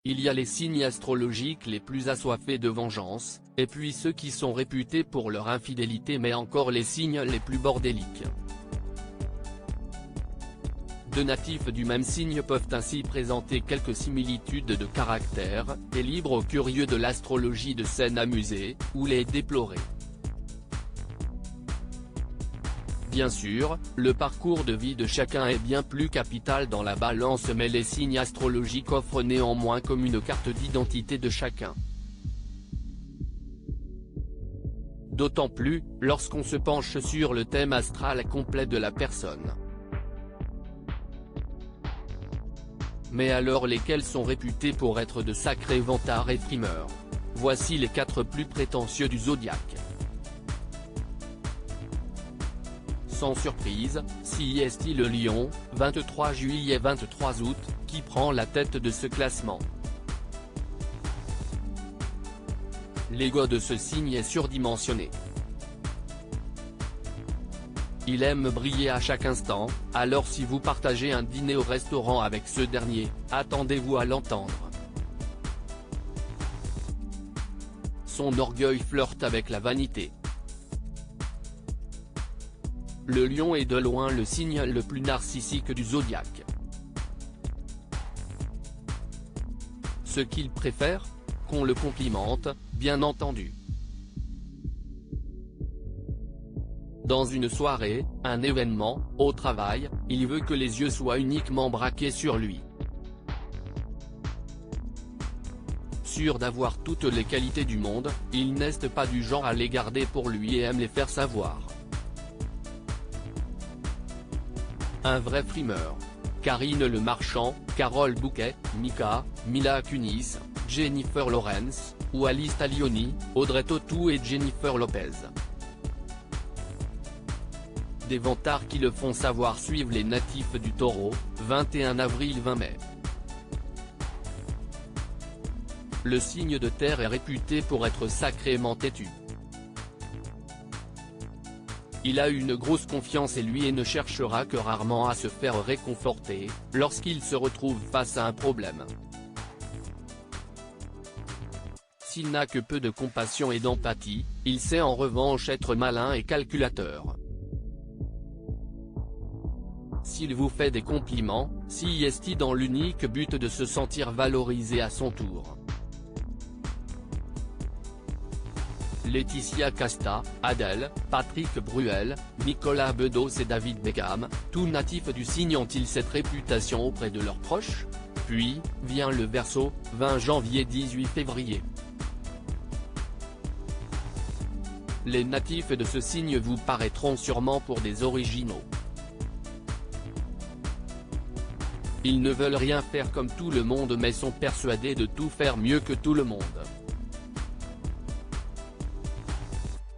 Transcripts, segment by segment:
Il y a les signes astrologiques les plus assoiffés de vengeance, et puis ceux qui sont réputés pour leur infidélité, mais encore les signes les plus bordéliques. Deux natifs du même signe peuvent ainsi présenter quelques similitudes de caractère, et libre aux curieux de l'astrologie de s'en amuser, ou les déplorer. Bien sûr, le parcours de vie de chacun est bien plus capital dans la balance, mais les signes astrologiques offrent néanmoins comme une carte d'identité de chacun. D'autant plus, lorsqu'on se penche sur le thème astral complet de la personne. Mais alors lesquels sont réputés pour être de sacrés vantards et frimeurs? Voici les 4 plus prétentieux du zodiaque. Sans surprise, c'est le Lion, 23 juillet-23 août, qui prend la tête de ce classement. L'ego de ce signe est surdimensionné. Il aime briller à chaque instant, alors si vous partagez un dîner au restaurant avec ce dernier, attendez-vous à l'entendre. Son orgueil flirte avec la vanité. Le Lion est de loin le signe le plus narcissique du zodiaque. Ce qu'il préfère? Qu'on le complimente, bien entendu. Dans une soirée, un événement, au travail, il veut que les yeux soient uniquement braqués sur lui. Sûr d'avoir toutes les qualités du monde, il n'est pas du genre à les garder pour lui et aime les faire savoir. Un vrai frimeur. Karine Le Marchand, Carole Bouquet, Mika, Mila Kunis, Jennifer Lawrence, ou Alice Talioni, Audrey Tautou et Jennifer Lopez. Des vantards qui le font savoir suivent les natifs du Taureau, 21 avril-20 mai. Le signe de terre est réputé pour être sacrément têtu. Il a une grosse confiance en lui et ne cherchera que rarement à se faire réconforter, lorsqu'il se retrouve face à un problème. S'il n'a que peu de compassion et d'empathie, il sait en revanche être malin et calculateur. S'il vous fait des compliments, s'y est dans l'unique but de se sentir valorisé à son tour. Laetitia Casta, Adèle, Patrick Bruel, Nicolas Bedos et David Beckham, tous natifs du signe ont-ils cette réputation auprès de leurs proches? Puis, vient le Verseau, 20 janvier-18 février. Les natifs de ce signe vous paraîtront sûrement pour des originaux. Ils ne veulent rien faire comme tout le monde mais sont persuadés de tout faire mieux que tout le monde.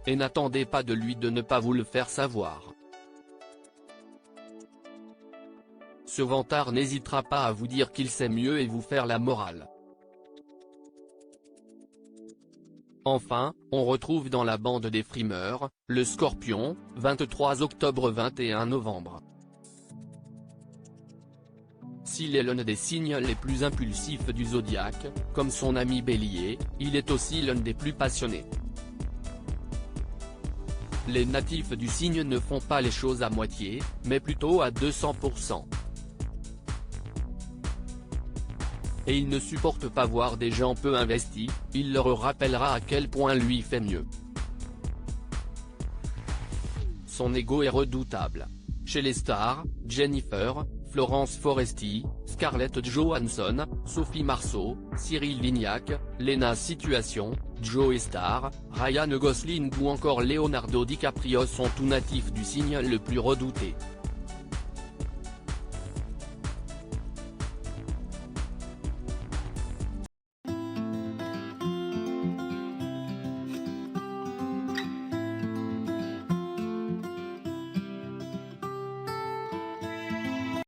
Et n'attendez pas de lui de ne pas vous le faire savoir. Ce vantard n'hésitera pas à vous dire qu'il sait mieux et vous faire la morale. Enfin, on retrouve dans la bande des frimeurs, le Scorpion, 23 octobre-21 novembre. S'il est l'un des signes les plus impulsifs du zodiaque, comme son ami Bélier, il est aussi l'un des plus passionnés. Les natifs du signe ne font pas les choses à moitié, mais plutôt à 200%. Et il ne supporte pas voir des gens peu investis, il leur rappellera à quel point lui fait mieux. Son ego est redoutable. Chez les stars, Jennifer, Florence Foresti, Scarlett Johansson, Sophie Marceau, Cyril Lignac, Lena Situation, Joe Star, Ryan Gosling ou encore Leonardo DiCaprio sont tous natifs du signe le plus redouté.